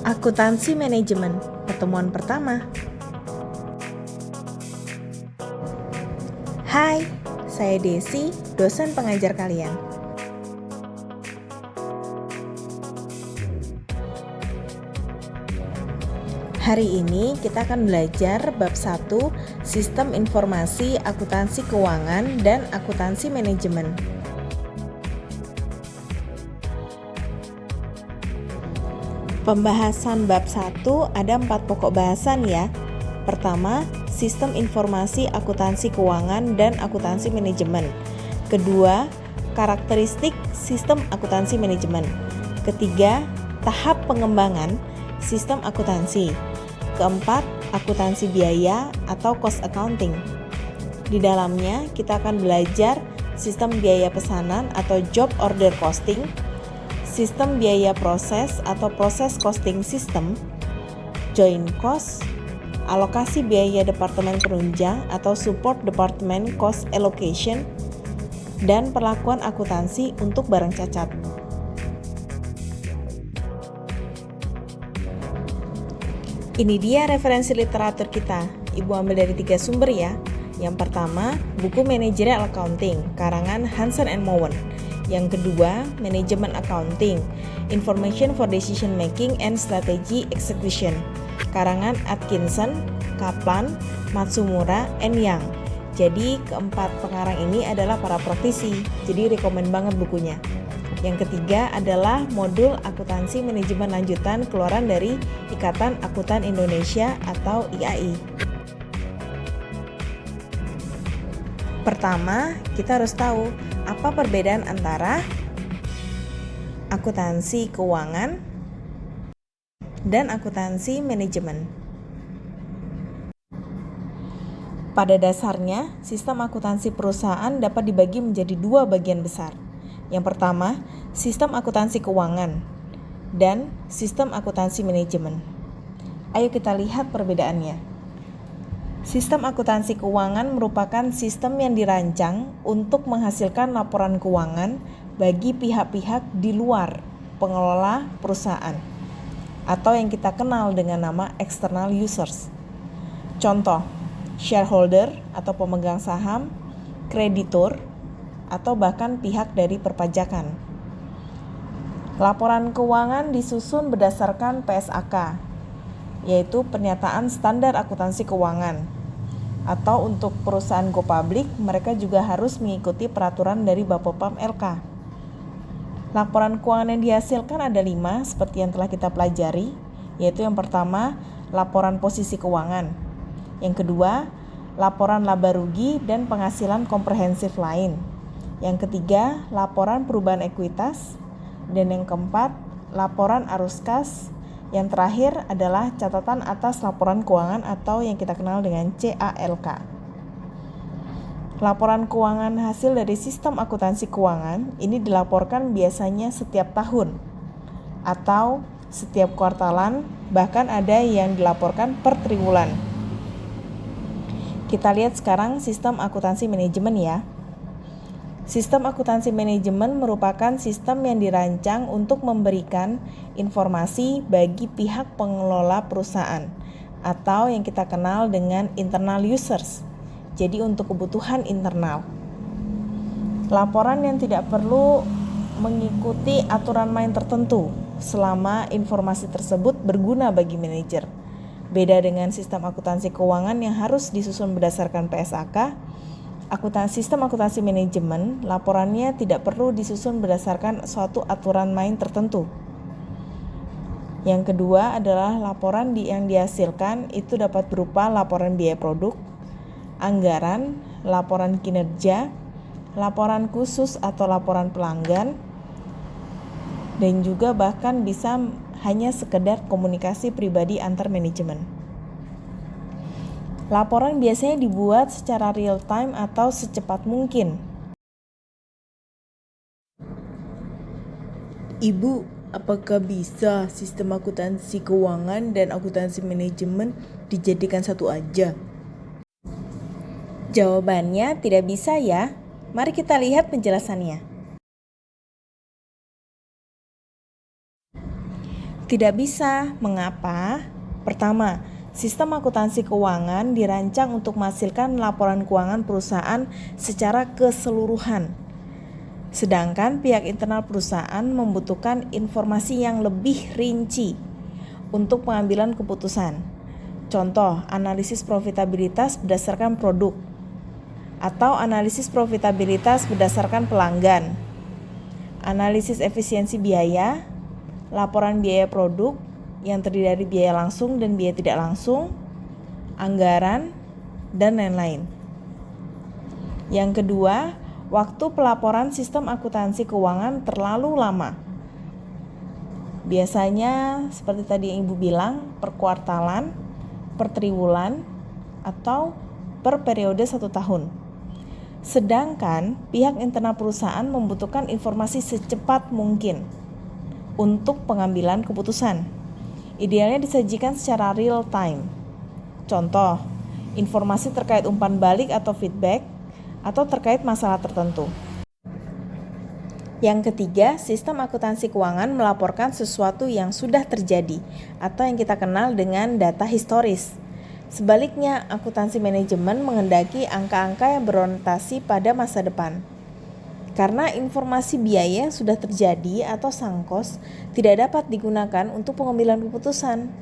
Akuntansi manajemen, pertemuan pertama. Hai, saya Desi, dosen pengajar kalian. Hari ini kita akan belajar bab 1, Sistem Informasi Akuntansi Keuangan dan Akuntansi Manajemen. Pembahasan bab 1 ada 4 pokok bahasan ya. Pertama, Sistem Informasi Akuntansi Keuangan dan Akuntansi Manajemen. Kedua, karakteristik Sistem Akuntansi Manajemen. Ketiga, tahap pengembangan Sistem Akuntansi. Keempat, akuntansi biaya atau cost accounting. Di dalamnya kita akan belajar sistem biaya pesanan atau job order costing, sistem biaya proses atau proses costing system, joint cost, alokasi biaya departemen penunjang atau support department cost allocation, dan perlakuan akuntansi untuk barang cacat. Ini dia referensi literatur kita. Ibu ambil dari 3 sumber ya. Yang pertama, buku Managerial Accounting, karangan Hansen and Mowen. Yang kedua, Management Accounting, Information for Decision Making and Strategy Execution, karangan Atkinson, Kaplan, Matsumura, and Young. Jadi keempat pengarang ini adalah para praktisi, jadi rekomen banget bukunya. Yang ketiga adalah modul akuntansi manajemen lanjutan keluaran dari Ikatan Akuntan Indonesia atau IAI. Pertama, kita harus tahu apa perbedaan antara akuntansi keuangan dan akuntansi manajemen. Pada dasarnya, sistem akuntansi perusahaan dapat dibagi menjadi 2 bagian besar. Yang pertama, sistem akuntansi keuangan dan sistem akuntansi manajemen. Ayo kita lihat perbedaannya. Sistem akuntansi keuangan merupakan sistem yang dirancang untuk menghasilkan laporan keuangan bagi pihak-pihak di luar pengelola perusahaan atau yang kita kenal dengan nama external users. Contoh, shareholder atau pemegang saham, kreditur, atau bahkan pihak dari perpajakan. Laporan keuangan disusun berdasarkan PSAK, yaitu pernyataan standar akuntansi keuangan. Atau untuk perusahaan go public, mereka juga harus mengikuti peraturan dari Bapepam LK. Laporan keuangan yang dihasilkan ada 5 seperti yang telah kita pelajari, yaitu yang pertama, laporan posisi keuangan. Yang kedua, laporan laba rugi dan penghasilan komprehensif lain. Yang ketiga, laporan perubahan ekuitas. Dan yang keempat, laporan arus kas. Yang terakhir adalah catatan atas laporan keuangan atau yang kita kenal dengan CALK. Laporan keuangan hasil dari sistem akuntansi keuangan ini dilaporkan biasanya setiap tahun atau setiap kuartalan, bahkan ada yang dilaporkan per triwulan. Kita lihat sekarang sistem akuntansi manajemen ya. Sistem akuntansi manajemen merupakan sistem yang dirancang untuk memberikan informasi bagi pihak pengelola perusahaan atau yang kita kenal dengan internal users. Jadi untuk kebutuhan internal. Laporan yang tidak perlu mengikuti aturan main tertentu selama informasi tersebut berguna bagi manajer. Beda dengan sistem akuntansi keuangan yang harus disusun berdasarkan PSAK, sistem akuntansi manajemen, laporannya tidak perlu disusun berdasarkan suatu aturan main tertentu. Yang kedua adalah laporan yang dihasilkan itu dapat berupa laporan biaya produk, anggaran, laporan kinerja, laporan khusus atau laporan pelanggan, dan juga bahkan bisa hanya sekedar komunikasi pribadi antar manajemen. Laporan biasanya dibuat secara real time atau secepat mungkin. Ibu, apakah bisa sistem akuntansi keuangan dan akuntansi manajemen dijadikan satu aja? Jawabannya tidak bisa ya. Mari kita lihat penjelasannya. Tidak bisa. Mengapa? Pertama, sistem akuntansi keuangan dirancang untuk menghasilkan laporan keuangan perusahaan secara keseluruhan. Sedangkan pihak internal perusahaan membutuhkan informasi yang lebih rinci untuk pengambilan keputusan. Contoh, analisis profitabilitas berdasarkan produk atau analisis profitabilitas berdasarkan pelanggan, analisis efisiensi biaya, laporan biaya produk yang terdiri dari biaya langsung dan biaya tidak langsung, anggaran, dan lain-lain. Yang kedua, waktu pelaporan sistem akuntansi keuangan terlalu lama. Biasanya seperti tadi yang Ibu bilang, per kuartalan, per triwulan, atau per periode 1 tahun. Sedangkan pihak internal perusahaan membutuhkan informasi secepat mungkin untuk pengambilan keputusan. Idealnya disajikan secara real time. Contoh, informasi terkait umpan balik atau feedback, atau terkait masalah tertentu. Yang ketiga, sistem akuntansi keuangan melaporkan sesuatu yang sudah terjadi atau yang kita kenal dengan data historis. Sebaliknya, akuntansi manajemen menghendaki angka-angka yang berorientasi pada masa depan. Karena informasi biaya sudah terjadi atau sangkos tidak dapat digunakan untuk pengambilan keputusan.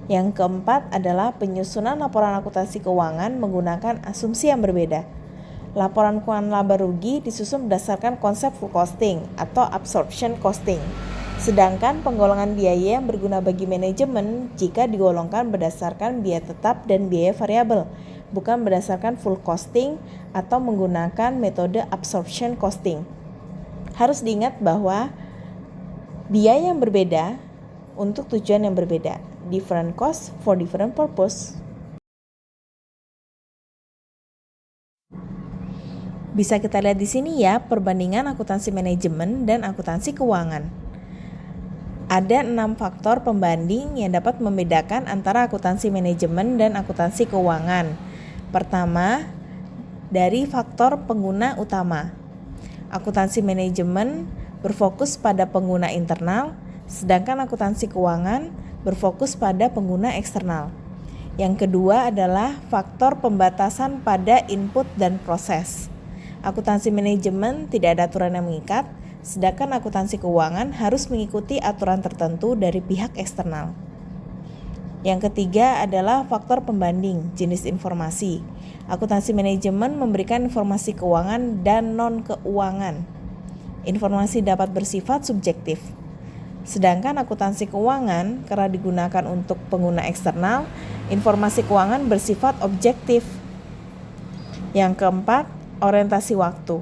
Yang keempat adalah penyusunan laporan akuntansi keuangan menggunakan asumsi yang berbeda. Laporan keuangan laba rugi disusun berdasarkan konsep full costing atau absorption costing. Sedangkan penggolongan biaya yang berguna bagi manajemen jika digolongkan berdasarkan biaya tetap dan biaya variabel, bukan berdasarkan full costing atau menggunakan metode absorption costing. Harus diingat bahwa biaya yang berbeda untuk tujuan yang berbeda. Different cost for different purpose. Bisa kita lihat di sini ya perbandingan akuntansi manajemen dan akuntansi keuangan. Ada 6 faktor pembanding yang dapat membedakan antara akuntansi manajemen dan akuntansi keuangan. Pertama, dari faktor pengguna utama. Akuntansi manajemen berfokus pada pengguna internal, sedangkan akuntansi keuangan berfokus pada pengguna eksternal. Yang kedua adalah faktor pembatasan pada input dan proses. Akuntansi manajemen tidak ada aturan yang mengikat, sedangkan akuntansi keuangan harus mengikuti aturan tertentu dari pihak eksternal. Yang ketiga adalah faktor pembanding jenis informasi. Akuntansi manajemen memberikan informasi keuangan dan non-keuangan. Informasi dapat bersifat subjektif. Sedangkan akuntansi keuangan karena digunakan untuk pengguna eksternal, informasi keuangan bersifat objektif. Yang keempat, orientasi waktu.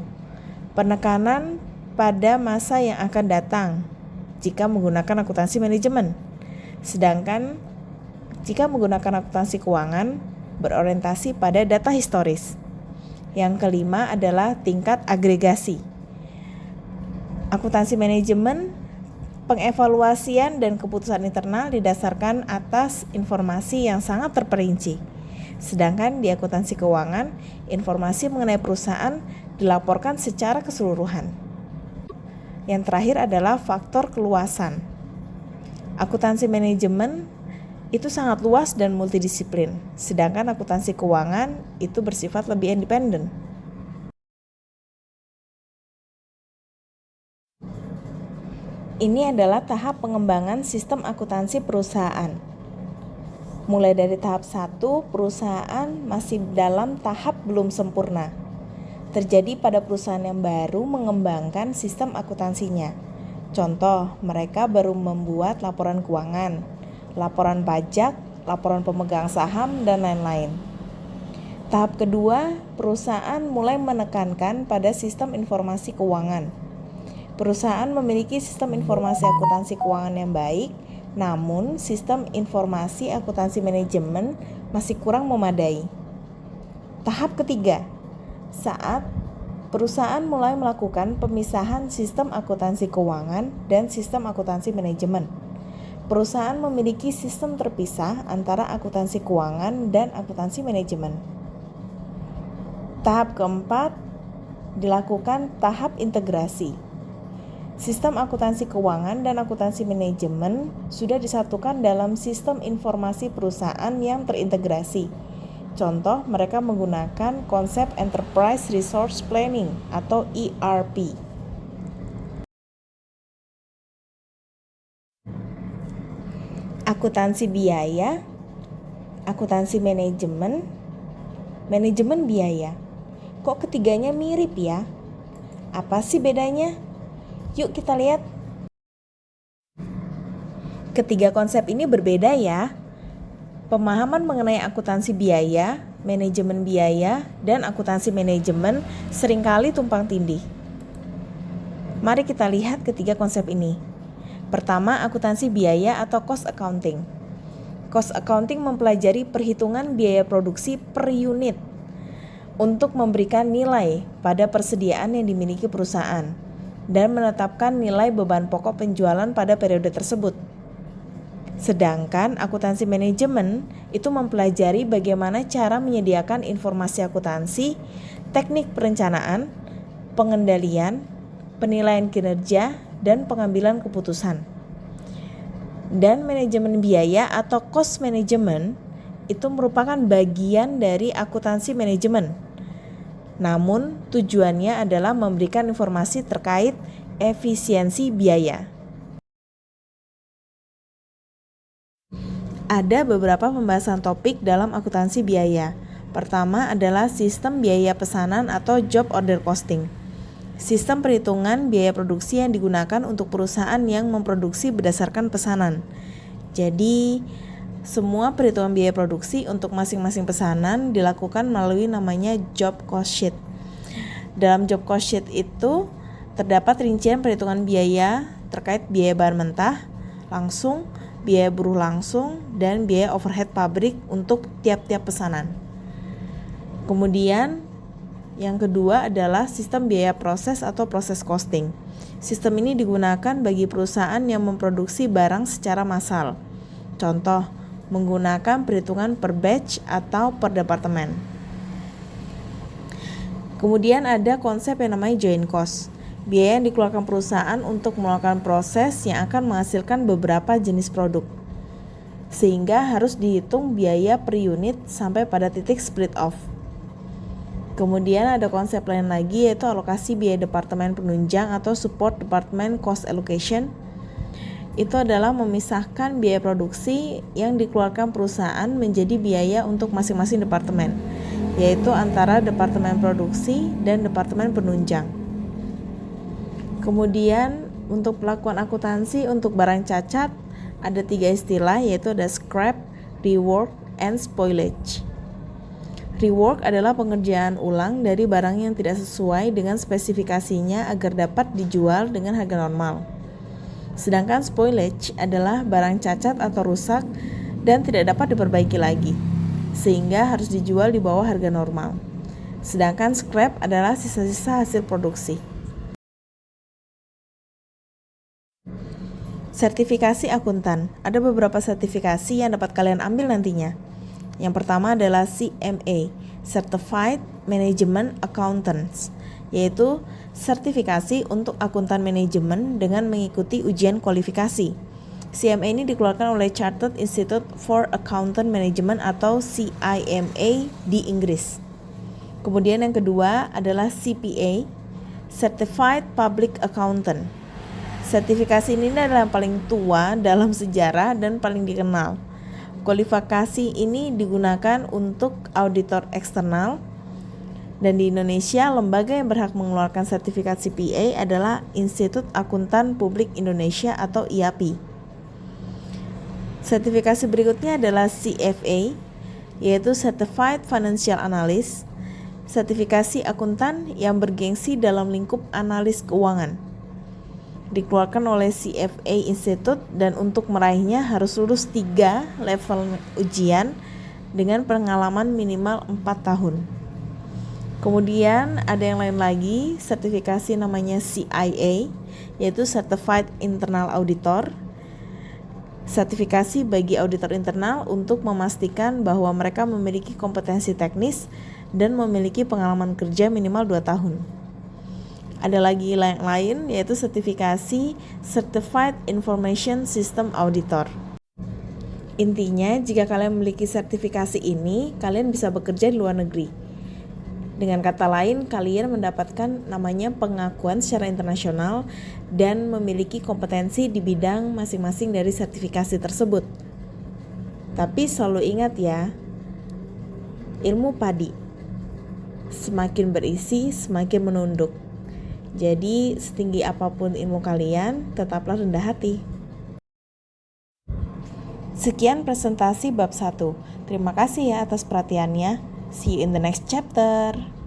Penekanan pada masa yang akan datang jika menggunakan akuntansi manajemen. Sedangkan jika menggunakan akuntansi keuangan berorientasi pada data historis. Yang kelima adalah tingkat agregasi. Akuntansi manajemen pengevaluasian dan keputusan internal didasarkan atas informasi yang sangat terperinci. Sedangkan di akuntansi keuangan, informasi mengenai perusahaan dilaporkan secara keseluruhan. Yang terakhir adalah faktor keluasan. Akuntansi manajemen itu sangat luas dan multidisiplin, sedangkan akuntansi keuangan itu bersifat lebih independen. Ini adalah tahap pengembangan sistem akuntansi perusahaan. Mulai dari tahap 1, perusahaan masih dalam tahap belum sempurna. Terjadi pada perusahaan yang baru mengembangkan sistem akuntansinya. Contoh, mereka baru membuat laporan keuangan, laporan pajak, laporan pemegang saham, dan lain-lain. Tahap kedua, perusahaan mulai menekankan pada sistem informasi keuangan. Perusahaan memiliki sistem informasi akuntansi keuangan yang baik, namun sistem informasi akuntansi manajemen masih kurang memadai. Tahap ketiga, saat perusahaan mulai melakukan pemisahan sistem akuntansi keuangan dan sistem akuntansi manajemen. Perusahaan memiliki sistem terpisah antara akuntansi keuangan dan akuntansi manajemen. Tahap keempat, dilakukan tahap integrasi. Sistem akuntansi keuangan dan akuntansi manajemen sudah disatukan dalam sistem informasi perusahaan yang terintegrasi. Contoh, mereka menggunakan konsep Enterprise Resource Planning atau ERP. Akuntansi biaya, akuntansi manajemen, manajemen biaya. Kok ketiganya mirip ya? Apa sih bedanya? Yuk kita lihat. Ketiga konsep ini berbeda ya. Pemahaman mengenai akuntansi biaya, manajemen biaya, dan akuntansi manajemen seringkali tumpang tindih. Mari kita lihat ketiga konsep ini. Pertama, akuntansi biaya atau cost accounting. Cost accounting mempelajari perhitungan biaya produksi per unit untuk memberikan nilai pada persediaan yang dimiliki perusahaan dan menetapkan nilai beban pokok penjualan pada periode tersebut. Sedangkan akuntansi manajemen itu mempelajari bagaimana cara menyediakan informasi akuntansi, teknik perencanaan, pengendalian, penilaian kinerja, dan pengambilan keputusan. Dan manajemen biaya atau cost management itu merupakan bagian dari akuntansi manajemen. Namun tujuannya adalah memberikan informasi terkait efisiensi biaya. Ada beberapa pembahasan topik dalam akuntansi biaya. Pertama adalah sistem biaya pesanan atau job order costing. Sistem perhitungan biaya produksi yang digunakan untuk perusahaan yang memproduksi berdasarkan pesanan. Jadi, semua perhitungan biaya produksi untuk masing-masing pesanan dilakukan melalui namanya job cost sheet. Dalam job cost sheet itu terdapat rincian perhitungan biaya terkait biaya bahan mentah, langsung, biaya buruh langsung, dan biaya overhead pabrik untuk tiap-tiap pesanan. Kemudian yang kedua adalah sistem biaya proses atau proses costing. Sistem ini digunakan bagi perusahaan yang memproduksi barang secara massal. Contoh, menggunakan perhitungan per batch atau per departemen. Kemudian ada konsep yang namanya joint cost. Biaya yang dikeluarkan perusahaan untuk melakukan proses yang akan menghasilkan beberapa jenis produk. Sehingga harus dihitung biaya per unit sampai pada titik split off. Kemudian ada konsep lain lagi yaitu alokasi biaya departemen penunjang atau support department cost allocation. Itu adalah memisahkan biaya produksi yang dikeluarkan perusahaan menjadi biaya untuk masing-masing departemen, yaitu antara departemen produksi dan departemen penunjang. Kemudian untuk pelakuan akuntansi untuk barang cacat ada 3 istilah yaitu ada scrap, rework, and spoilage. Rework adalah pengerjaan ulang dari barang yang tidak sesuai dengan spesifikasinya agar dapat dijual dengan harga normal. Sedangkan spoilage adalah barang cacat atau rusak dan tidak dapat diperbaiki lagi, sehingga harus dijual di bawah harga normal. Sedangkan scrap adalah sisa-sisa hasil produksi. Sertifikasi akuntan. Ada beberapa sertifikasi yang dapat kalian ambil nantinya. Yang pertama adalah CMA, Certified Management Accountants, yaitu sertifikasi untuk akuntan manajemen dengan mengikuti ujian kualifikasi. CMA ini dikeluarkan oleh Chartered Institute for Accountant Management atau CIMA di Inggris. Kemudian yang kedua adalah CPA, Certified Public Accountant. Sertifikasi ini adalah yang paling tua dalam sejarah dan paling dikenal. Kualifikasi ini digunakan untuk auditor eksternal dan di Indonesia lembaga yang berhak mengeluarkan sertifikat CPA adalah Institut Akuntan Publik Indonesia atau IAPI. Sertifikasi berikutnya adalah CFA yaitu Certified Financial Analyst, sertifikasi akuntan yang bergengsi dalam lingkup analis keuangan. Dikeluarkan oleh CFA Institute dan untuk meraihnya harus lulus 3 level ujian dengan pengalaman minimal 4 tahun. Kemudian ada yang lain lagi, sertifikasi namanya CIA yaitu Certified Internal Auditor. Sertifikasi bagi auditor internal untuk memastikan bahwa mereka memiliki kompetensi teknis dan memiliki pengalaman kerja minimal 2 tahun. Ada lagi yang lain yaitu sertifikasi Certified Information System Auditor. Intinya, jika kalian memiliki sertifikasi ini, kalian bisa bekerja di luar negeri. Dengan kata lain, kalian mendapatkan namanya pengakuan secara internasional dan memiliki kompetensi di bidang masing-masing dari sertifikasi tersebut. Tapi selalu ingat ya, ilmu padi semakin berisi, semakin menunduk. Jadi, setinggi apapun ilmu kalian, tetaplah rendah hati. Sekian presentasi bab 1. Terima kasih ya atas perhatiannya. See you in the next chapter.